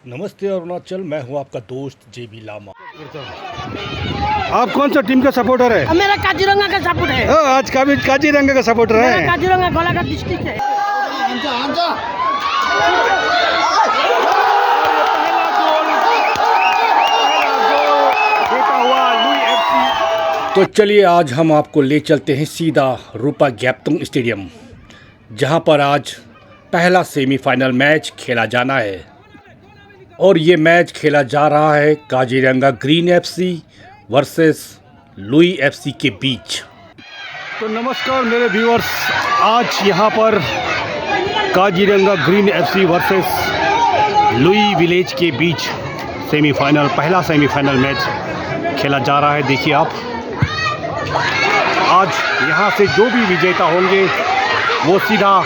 नमस्ते अरुणाचल, मैं हूं आपका दोस्त जेबी लामा। आप कौन सा टीम का सपोर्टर है? मेरा काजीरंगा का सपोर्ट है। आज का भी काजीरंगा का सपोर्टर है। काजीरंगा गोलाघाट डिस्ट्रिक्ट है। तो चलिए आज हम आपको ले चलते हैं सीधा रूपा गैप्तुंग स्टेडियम, जहां पर आज पहला सेमीफाइनल मैच खेला जाना है। और ये मैच खेला जा रहा है Kaziranga green FC versus Louis FC के बीच। तो नमस्कार मेरे व्यूअर्स, आज यहाँ पर Kaziranga green FC versus Louis village के बीच सेमीफाइनल, पहला सेमीफाइनल मैच खेला जा रहा है। देखिए आप, आज यहाँ से जो भी विजेता होंगे वो सीधा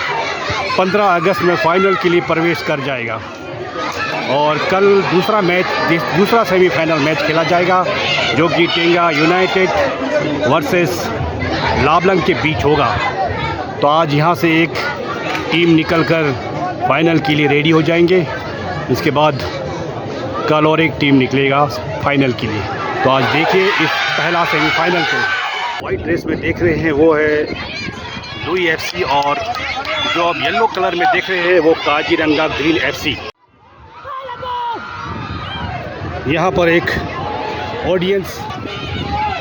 15 अगस्त में फाइनल के लिए प्रवेश कर जाएगा। और कल दूसरा सेमीफाइनल मैच खेला जाएगा, जो कि टेंगा यूनाइटेड वर्सेस लाबलंग के बीच होगा। तो आज यहाँ से एक टीम निकलकर फाइनल के लिए रेडी हो जाएंगे। इसके बाद कल और एक टीम निकलेगा फाइनल के लिए। तो आज देखिए इस पहला सेमीफाइनल को। वाइट ड्रेस में देख रहे हैं वो है लुई एफसी, और जो आप येलो कलर में देख रहे हैं वो काजीरंगा ग्रीन एफसी। यहाँ पर एक ऑडियंस।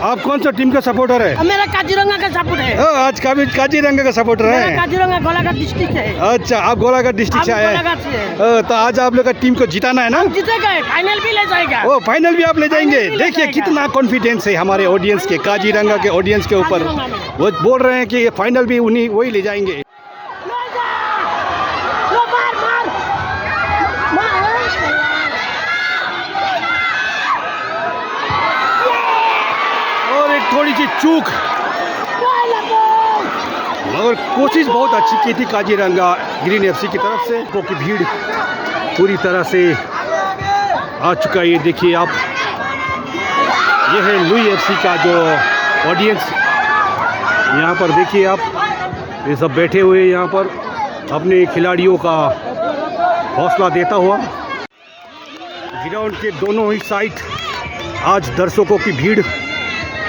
आप कौन सा टीम का सपोर्टर है? मेरा काजीरंगा का सपोर्ट है। आज का भी काजीरंगा का सपोर्टर है। काजीरंगा गोलाघाट डिस्ट्रिक्ट है। अच्छा, आप गोलाघाट डिस्ट्रिक्ट से आए हैं। तो आज आप लोग का टीम को जिताना है ना? जीतेगा, फाइनल भी ले जाएगा। ओ, फाइनल भी आप ले जाएंगे। देखिए कितना कॉन्फिडेंस है हमारे ऑडियंस के, काजीरंगा के ऑडियंस के ऊपर। वो बोल रहे हैं कि फाइनल भी वही ले जाएंगे। थोड़ी सी चूक, मगर कोशिश बहुत अच्छी की थी काजीरंगा ग्रीन एफसी की तरफ से। क्योंकि भीड़ पूरी तरह से आ चुका है। ये देखिए आप, ये है लुई एफसी का जो ऑडियंस। यहाँ पर देखिए आप, ये सब बैठे हुए यहाँ पर अपने खिलाड़ियों का हौसला देता हुआ। ग्राउंड के दोनों ही साइड आज दर्शकों की भीड़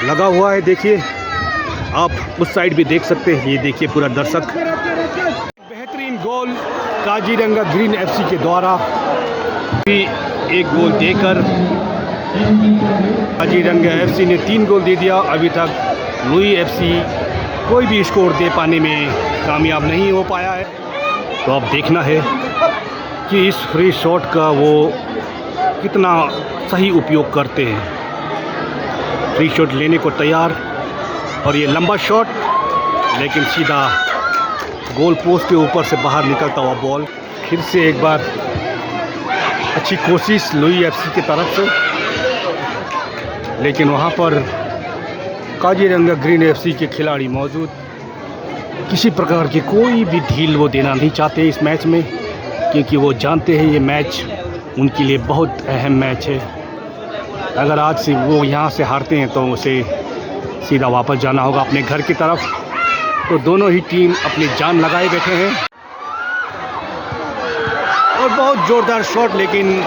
लगा हुआ है। देखिए आप उस साइड भी देख सकते हैं। ये देखिए पूरा दर्शक। बेहतरीन गोल काजीरंगा ग्रीन एफसी के द्वारा भी एक गोल देकर काजीरंगा एफसी ने 3 गोल दे दिया। अभी तक लुई एफसी कोई भी स्कोर दे पाने में कामयाब नहीं हो पाया है। तो अब देखना है कि इस फ्री शॉट का वो कितना सही उपयोग करते हैं। फ्री शॉट लेने को तैयार, और ये लंबा शॉट, लेकिन सीधा गोल पोस्ट के ऊपर से बाहर निकलता हुआ बॉल। फिर से एक बार अच्छी कोशिश लुई एफसी की तरफ से, लेकिन वहाँ पर काजीरंगा ग्रीन एफसी के खिलाड़ी मौजूद किसी प्रकार की कोई भी ढील वो देना नहीं चाहते इस मैच में, क्योंकि वो जानते हैं ये मैच उनके लिए बहुत अहम मैच है। अगर आज से वो यहाँ से हारते हैं तो उसे सीधा वापस जाना होगा अपने घर की तरफ। तो दोनों ही टीम अपनी जान लगाए बैठे हैं। और बहुत ज़ोरदार शॉट, लेकिन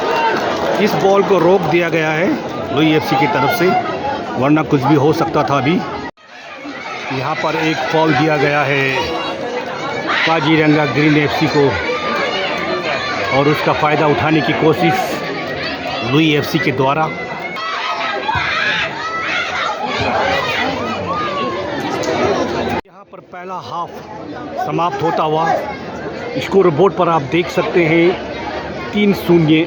इस बॉल को रोक दिया गया है लुई एफसी की तरफ से, वरना कुछ भी हो सकता था। अभी यहाँ पर एक फॉल दिया गया है काजीरंगा ग्रीन एफसी को, और उसका फ़ायदा उठाने की कोशिश लुई एफसी के द्वारा। यहाँ पर पहला हाफ समाप्त होता हुआ स्कोर बोर्ड पर आप देख सकते हैं 3-0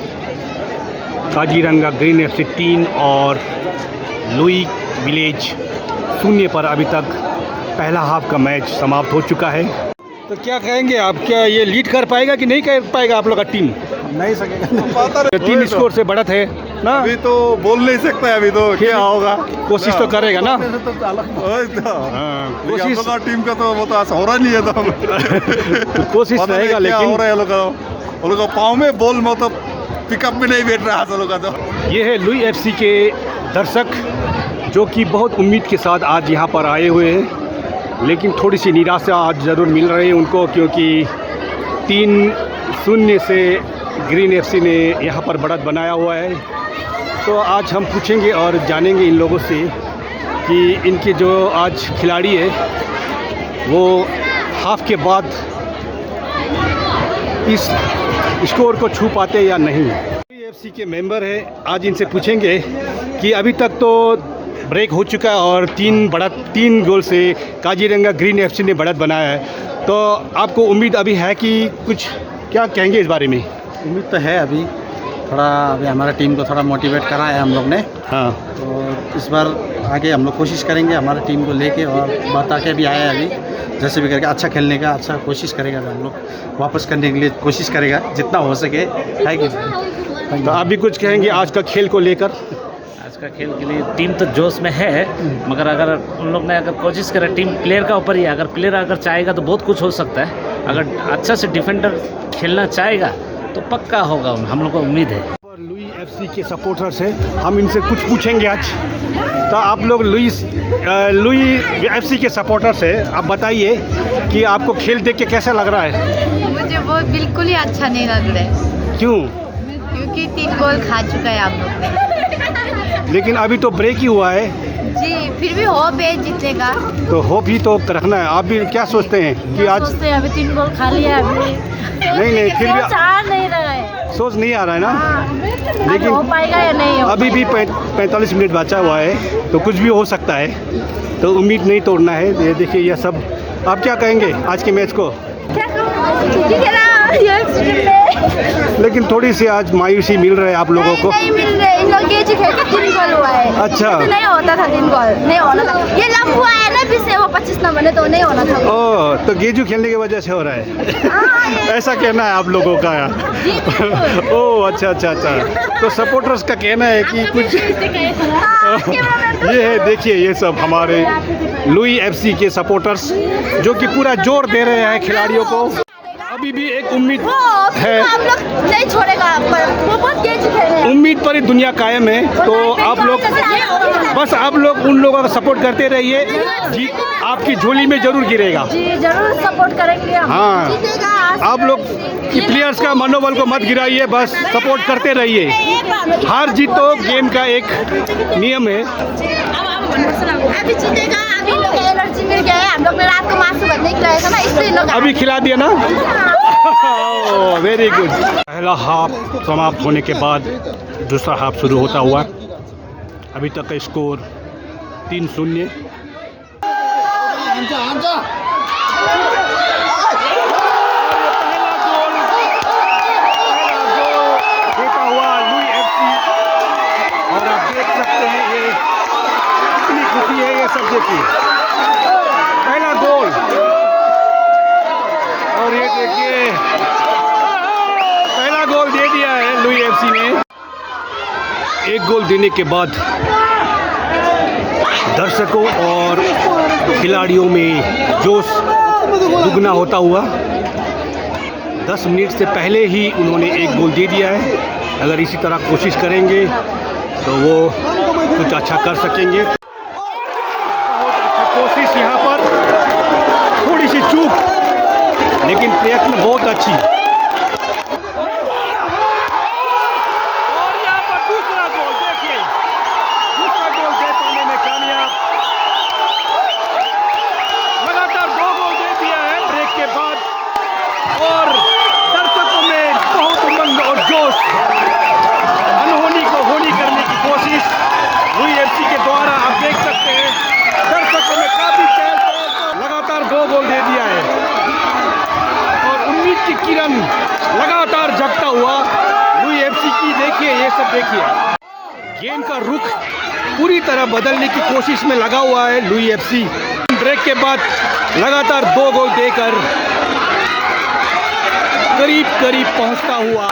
काजीरंगा ग्रीन एफसी 3 और लुई विलेज 0 पर अभी तक पहला हाफ का मैच समाप्त हो चुका है। तो क्या कहेंगे आप, क्या ये लीड कर पाएगा कि नहीं कर पाएगा आप लोग का टीम? नहीं सकेगा। 3 स्कोर से बढ़त है ना? अभी तो बोल नहीं सकते, अभी तो क्या होगा। कोशिश तो करेगा ना? कोशिश टीम का तो वो तो हो रहा नहीं है। तो कोशिश रहेगा, लेकिन हो रहा है लोग का पाँव में बॉल मतलब पिकअप में नहीं बैठ रहा है लोग का। तो ये है लुई एफसी के दर्शक, जो कि बहुत उम्मीद के साथ आज यहाँ पर आए हुए हैं, लेकिन थोड़ी सी निराशा आज ज़रूर मिल रही है उनको, क्योंकि 3-0 से ग्रीन एफसी ने यहाँ पर बढ़त बनाया हुआ है। तो आज हम पूछेंगे और जानेंगे इन लोगों से कि इनके जो आज खिलाड़ी है वो हाफ के बाद इस स्कोर को छू पाते या नहीं। एफसी के मेंबर है, आज इनसे पूछेंगे कि अभी तक तो ब्रेक हो चुका है और 3 गोल से काजीरंगा ग्रीन एफसी ने बढ़त बनाया है। तो आपको उम्मीद अभी है कि कुछ क्या कहेंगे इस बारे में? उम्मीद तो है अभी अभी हमारा टीम को थोड़ा मोटिवेट करा है हम लोग ने। हाँ, तो इस बार आगे हम लोग कोशिश करेंगे हमारे टीम को लेके, और बता के भी आए हैं अभी जैसे भी करके अच्छा खेलने का अच्छा कोशिश करेगा। हम लोग वापस करने के लिए कोशिश करेगा जितना हो सके, है कि तो आप भी कुछ कहेंगे आज का खेल को लेकर? आज का खेल के लिए टीम तो जोश में है, मगर अगर उन लोग ने अगर कोशिश करा, टीम प्लेयर का ऊपर ही है। अगर प्लेयर अगर चाहेगा तो बहुत कुछ हो सकता है। अगर अच्छा से डिफेंडर खेलना चाहेगा तो पक्का होगा, हम लोग को उम्मीद है। लुई एफसी के सपोर्टर्स हैं, हम इनसे कुछ पूछेंगे आज। तो आप लोग लुई एफसी के सपोर्टर्स हैं, आप बताइए कि आपको खेल देख के कैसा लग रहा है? मुझे वो बिल्कुल ही अच्छा नहीं लग रहा है। क्यों? क्योंकि 3 गोल खा चुका है आप लोग ने। लेकिन अभी तो ब्रेक ही हुआ है जी, फिर भी होप है जीतने का। तो होप ही तो रखना है। आप भी क्या सोचते हैं कि आज? सोचते हैं अभी 3 गोल खा लिया अभी। नहीं फिर भी चाह नहीं रहा है, सोच नहीं आ रहा है ना। लेकिन हो पाएगा या नहीं हो अभी भी 45 मिनट बचा हुआ है, तो कुछ भी हो सकता है। तो उम्मीद नहीं तोड़ना है। ये देखिए ये सब। आप क्या कहेंगे आज के मैच को? लेकिन थोड़ी सी आज मायूसी मिल रहा है आप लोगों को? नहीं मिल रहे, इन लोग ये जो खेल के 3 गोल हुआ है। अच्छा, तो नहीं होता था 3 गोल, नहीं होना था। ये लंब हुआ है ना, फिर से वो 25 नंबर ने तो नहीं होना था। ओह, तो गेजू खेलने की वजह से हो रहा है। ऐसा कहना है आप लोगों का? ओह अच्छा। तो सपोर्टर्स का कहना है कि कुछ ये है। देखिए ये सब हमारे लुई एफसी के सपोर्टर्स जो कि पूरा जोर दे रहे हैं खिलाड़ियों को। अभी भी एक उम्मीद है, हम लोग नहीं छोड़ेगा, पर वो बहुत तेज खेल रहे हैं। उम्मीद पर ही दुनिया कायम है। तो आप लोग बस आप लोग उन लोगों का सपोर्ट करते रहिए, जीत आपकी झोली में जरूर गिरेगा। जी जरूर सपोर्ट करेंगे हम। हाँ, जीतेगा आप लोग की प्लेयर्स का मनोबल को मत गिराइए, बस सपोर्ट करते रहिए। हार जीत तो गेम का एक नियम है। अभी जीतेगा, अभी लोग एनर्जी मिल गया है। हम लोग ने रात को मांस बनने के लिए था ना, इसलिए लोग अभी खिला दिया ना। Very good. पहला हाफ समाप्त होने के बाद दूसरा हाफ शुरू होता हुआ। अभी तक का स्कोर 3-0। देता हुआ लुई एफसी, और आप देख सकते हैं ये कितनी खुशी है ये सब देखिए। पहला गोल, और ये देखिए पहला गोल दे दिया है लुई एफसी ने। एक गोल देने के बाद दर्शकों और खिलाड़ियों में जोश दुगना होता हुआ। 10 मिनट से पहले ही उन्होंने एक गोल दे दिया है। अगर इसी तरह कोशिश करेंगे तो वो कुछ अच्छा कर सकेंगे। बहुत अच्छा कोशिश यहाँ पर, थोड़ी सी चूक, लेकिन प्रयत्न बहुत अच्छी। और यहाँ पर दूसरा गोल देखिए, दूसरा गोल दे पाने में कामयाब। लगातार 2 गोल दे दिया है ब्रेक के बाद, और दर्शकों में बहुत उमंग और जोश। अनहोनी को होनी करने की कोशिश लुई एफसी के द्वारा आप देख सकते हैं। दर्शकों में काफी चहल-पहल, लगातार 2 गोल दे दिया है, और उम्मीद की किरण लगातार जगता हुआ लुई एफसी की। देखिए ये सब देखिए, गेम का रुख पूरी तरह बदलने की कोशिश में लगा हुआ है लुई एफसी। ब्रेक के बाद लगातार 2 गोल देकर करीब पहुंचता हुआ,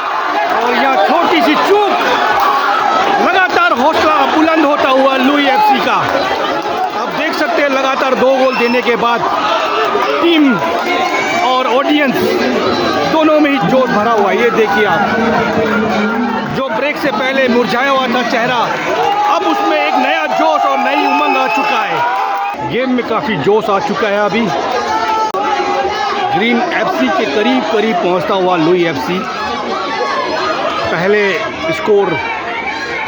और यहाँ छोटी सी चूक, लगातार हौसला बुलंद होता हुआ लुई एफसी का। आप देख सकते हैं लगातार 2 गोल देने के बाद टीम और ऑडियंस दोनों में ही जोश भरा हुआ है। ये देखिए आप, जो ब्रेक से पहले मुरझाया हुआ था चेहरा, अब उसमें एक नया जोश और नई उमंग आ चुका है। गेम में काफ़ी जोश आ चुका है। अभी ग्रीन एफसी के करीब पहुंचता हुआ लुई एफसी पहले स्कोर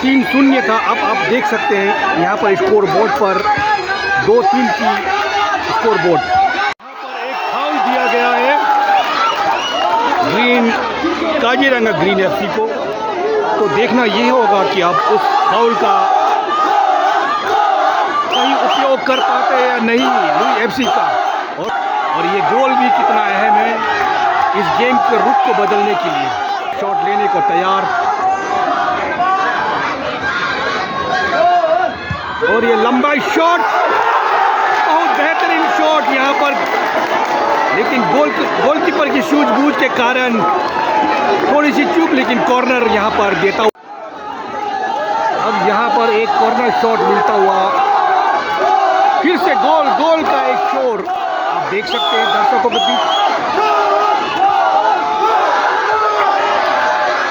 3-0 था। अब आप देख सकते हैं यहाँ पर स्कोर बोर्ड पर 2-3 की स्कोर बोर्ड। यहाँ पर एक फाउल दिया गया है काजीरंगा ग्रीन एफसी को। तो देखना ये होगा कि आप उस फाउल का सही उपयोग कर पाते हैं या नहीं लुई एफसी का। और ये गोल भी कितना अहम है इस गेम के रुख को बदलने के लिए। शॉट लेने को तैयार और ये लंबा शॉट, बहुत बेहतरीन शॉट यहाँ पर, लेकिन गोलकीपर की सूझबूझ के कारण थोड़ी सी चूक, लेकिन कॉर्नर यहाँ पर देता हुआ। अब यहाँ पर एक कॉर्नर शॉट मिलता हुआ, फिर से गोल का एक शोर आप देख सकते हैं दर्शकों के बीच।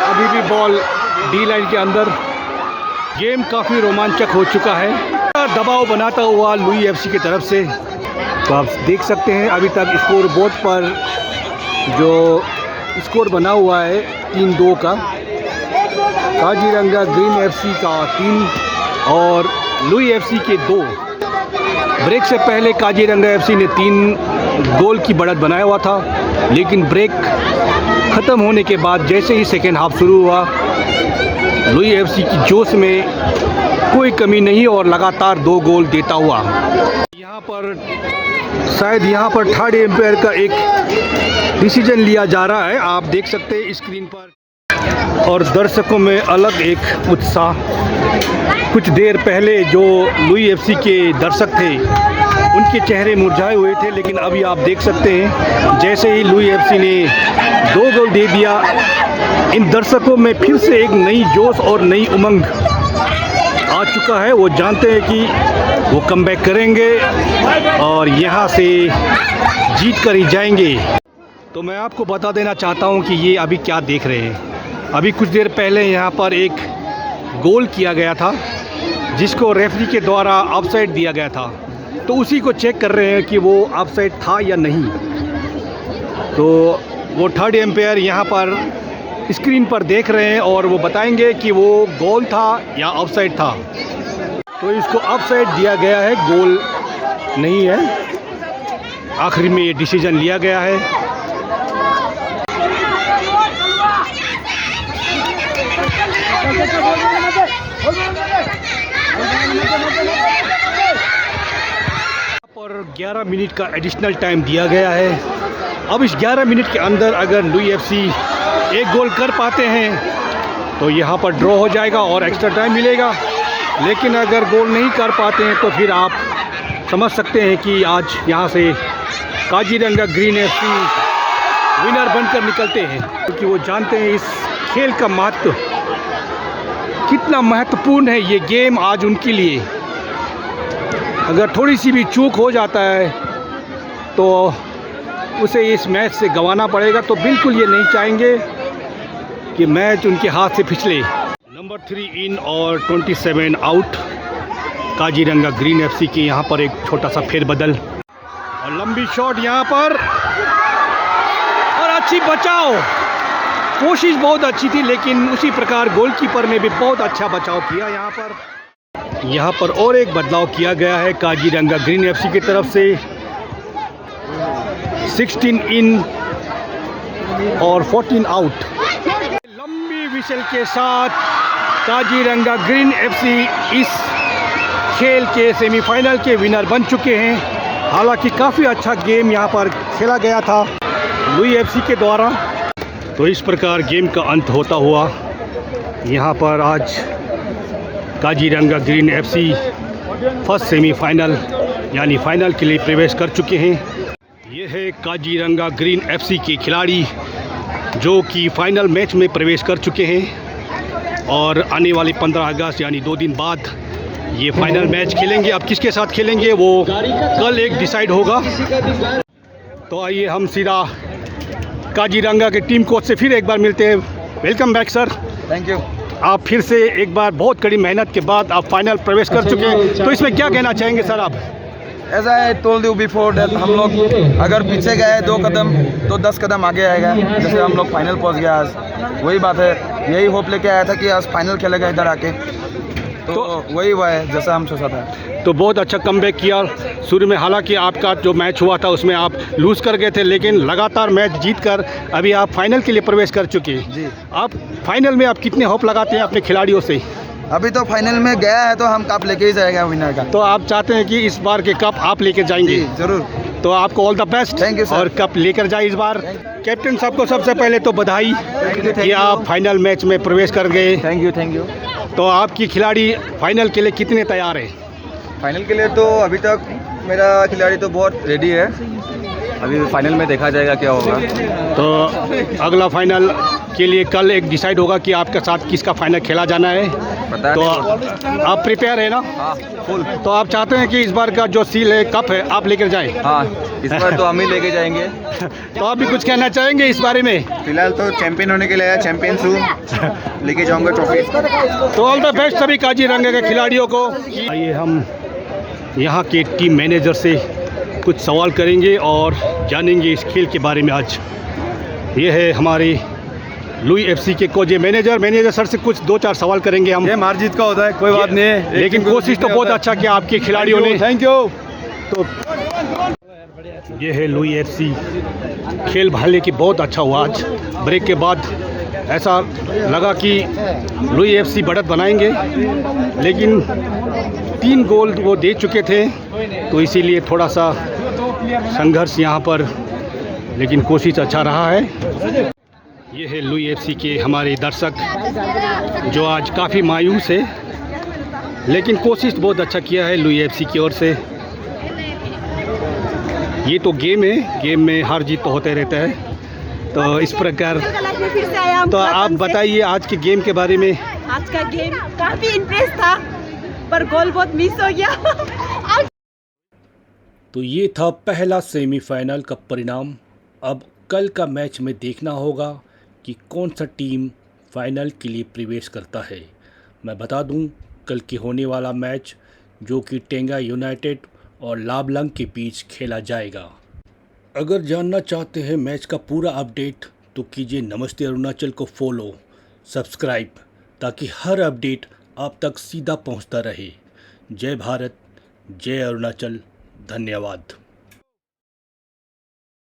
अभी भी बॉल डी लाइन के अंदर। गेम काफ़ी रोमांचक हो चुका है। दबाव बनाता हुआ लुई एफसी की तरफ से। तो आप देख सकते हैं अभी तक स्कोर बोर्ड पर जो स्कोर बना हुआ है 3-2 का, काजीरंगा ग्रीन एफसी का 3 और लुई एफसी के 2। ब्रेक से पहले काजीरंगा एफसी ने 3 गोल की बढ़त बनाया हुआ था, लेकिन ब्रेक ख़त्म होने के बाद जैसे ही सेकेंड हाफ शुरू हुआ, लुई एफसी की जोश में कोई कमी नहीं और लगातार 2 गोल देता हुआ। यहाँ पर शायद थर्ड एम्पायर का एक डिसीजन लिया जा रहा है, आप देख सकते हैं स्क्रीन पर। और दर्शकों में अलग एक उत्साह। कुछ देर पहले जो लुई एफसी के दर्शक थे उनके चेहरे मुरझाए हुए थे, लेकिन अभी आप देख सकते हैं जैसे ही लुई एफसी ने 2 गोल दे दिया, इन दर्शकों में फिर से एक नई जोश और नई उमंग आ चुका है। वो जानते हैं कि वो कमबैक करेंगे और यहाँ से जीत कर ही जाएंगे। तो मैं आपको बता देना चाहता हूँ कि ये अभी क्या देख रहे हैं। अभी कुछ देर पहले यहाँ पर एक गोल किया गया था जिसको रेफरी के द्वारा ऑफसाइड दिया गया था, तो उसी को चेक कर रहे हैं कि वो ऑफसाइड था या नहीं। तो वो थर्ड एम्पायर यहाँ पर स्क्रीन पर देख रहे हैं और वो बताएंगे कि वो गोल था या ऑफसाइड था। तो इसको ऑफसाइड दिया गया है, गोल नहीं है। आखिरी में ये डिसीजन लिया गया है। पर 11 मिनट का एडिशनल टाइम दिया गया है। अब इस 11 मिनट के अंदर अगर लुई एफसी एक गोल कर पाते हैं तो यहाँ पर ड्रॉ हो जाएगा और एक्स्ट्रा टाइम मिलेगा, लेकिन अगर गोल नहीं कर पाते हैं तो फिर आप समझ सकते हैं कि आज यहाँ से काजीरंगा ग्रीन एफसी विनर बनकर निकलते हैं, क्योंकि वो जानते हैं इस खेल का महत्व कितना महत्वपूर्ण है। ये गेम आज उनके लिए, अगर थोड़ी सी भी चूक हो जाता है तो उसे इस मैच से गंवाना पड़ेगा। तो बिल्कुल ये नहीं चाहेंगे कि मैच उनके हाथ से फिसले। नंबर 3 इन और 27 आउट काजीरंगा ग्रीन एफसी के। यहाँ पर एक छोटा सा फेरबदल और लंबी शॉट यहाँ पर और अच्छी बचाव। कोशिश बहुत अच्छी थी, लेकिन उसी प्रकार गोलकीपर ने भी बहुत अच्छा बचाव किया। यहाँ पर और एक बदलाव किया गया है काजीरंगा ग्रीन एफसी की तरफ से। 16 इन और 14 आउट। लंबी विशल के साथ काजीरंगा ग्रीन एफसी इस खेल के सेमीफाइनल के विनर बन चुके हैं। हालांकि काफ़ी अच्छा गेम यहाँ पर खेला गया था लुई एफसी के द्वारा। तो इस प्रकार गेम का अंत होता हुआ यहाँ पर आज Kaziranga green FC first semifinal यानी फाइनल के लिए प्रवेश कर चुके हैं। ये है काजीरंगा ग्रीन एफसी के खिलाड़ी जो कि फाइनल मैच में प्रवेश कर चुके हैं और आने वाले 15 अगस्त यानी 2 दिन बाद ये फाइनल मैच खेलेंगे। अब किसके साथ खेलेंगे वो कल एक डिसाइड होगा। तो आइए हम सीधा काजीरंगा के टीम कोच से फिर एक बार मिलते हैं। Welcome back sir. Thank you. आप फिर से एक बार बहुत कड़ी मेहनत के बाद आप फाइनल प्रवेश कर चुके हैं, तो इसमें क्या कहना चाहेंगे सर आप? ऐसा है, टोल्ड यू बिफोर दैट हम लोग अगर पीछे गए 2 कदम तो 10 कदम आगे आएगा। जैसे हम लोग फाइनल पहुंच गए आज, वही बात है। यही होप लेके आया था कि आज फाइनल खेलेगा इधर आके, तो वही हुआ है जैसा हम सोचा था। तो बहुत अच्छा कमबैक किया शुरू में, हालांकि आपका जो मैच हुआ था उसमें आप लूज़ कर गए थे, लेकिन लगातार मैच जीतकर अभी आप फाइनल के लिए प्रवेश कर चुके हैं। जी, आप फाइनल में आप कितने होप लगाते हैं अपने खिलाड़ियों से? अभी तो फाइनल में गया है तो हम कप लेके ही जाएगा विनर का। तो आप चाहते हैं कि इस बार के कप आप लेकर जाएंगे? जी जरूर। तो आपको all the best. Thank you, sir. और कप लेकर जाए इस बार। कैप्टन साहब को सबसे पहले तो बधाई कि आप फाइनल मैच में प्रवेश कर गए। Thank you. तो आपकी खिलाड़ी फाइनल के लिए कितने तैयार हैं? फाइनल के लिए तो अभी तक मेरा खिलाड़ी तो बहुत रेडी है, अभी फाइनल में देखा जाएगा क्या होगा। तो अगला फाइनल के लिए कल एक डिसाइड होगा कि आपके साथ किसका फाइनल खेला जाना है। पता तो नहीं। आप प्रिपेयर है ना? हाँ फुल। तो आप चाहते हैं कि इस बार का जो सील है, कप है, आप लेकर जाएं? हाँ इस बार तो हम ही लेके जाएंगे। तो आप भी कुछ कहना चाहेंगे इस बारे में? फिलहाल तो चैंपियन होने के लिए आया, चैंपियंस हूँ, लेके जाऊंगा ट्रॉफी। तो ऑल द बेस्ट सभी काजीरंगा के खिलाड़ियों को। आइए हम यहाँ के टीम मैनेजर से कुछ सवाल करेंगे और जानेंगे इस खेल के बारे में। आज ये है हमारे लुई एफसी के कोच मैनेजर सर से कुछ 2-4 सवाल करेंगे हम। ये मार जीत का होता है, कोई बात नहीं है, लेकिन कोशिश तो बहुत अच्छा किया आपके खिलाड़ियों ने। Thank you. तो ये है लुई एफसी। खेल भाले की बहुत अच्छा हुआ आज। ब्रेक के बाद ऐसा लगा कि लुई एफसी बढ़त बनाएंगे, लेकिन 3 गोल वो दे चुके थे, तो इसीलिए थोड़ा सा संघर्ष यहाँ पर, लेकिन कोशिश अच्छा रहा है। ये है लुई एफसी के हमारे दर्शक जो आज काफ़ी मायूस है, लेकिन कोशिश बहुत अच्छा किया है लुई एफसी की ओर से। ये तो गेम है, गेम में हार जीत तो होते रहता है, तो इस प्रकार। तो आप बताइए आज के गेम के बारे में। आज का गेम काफी इंप्रेस था, पर गोल बहुत मिस हो गया। तो ये था पहला सेमीफाइनल का परिणाम। अब कल का मैच में देखना होगा कि कौन सा टीम फाइनल के लिए प्रवेश करता है। मैं बता दूं, कल की होने वाला मैच जो कि टेंगा यूनाइटेड और लाबलंग के बीच खेला जाएगा। अगर जानना चाहते हैं मैच का पूरा अपडेट तो कीजिए नमस्ते अरुणाचल को फॉलो, सब्सक्राइब, ताकि हर अपडेट आप तक सीधा पहुंचता रहे। जय भारत, जय अरुणाचल, धन्यवाद।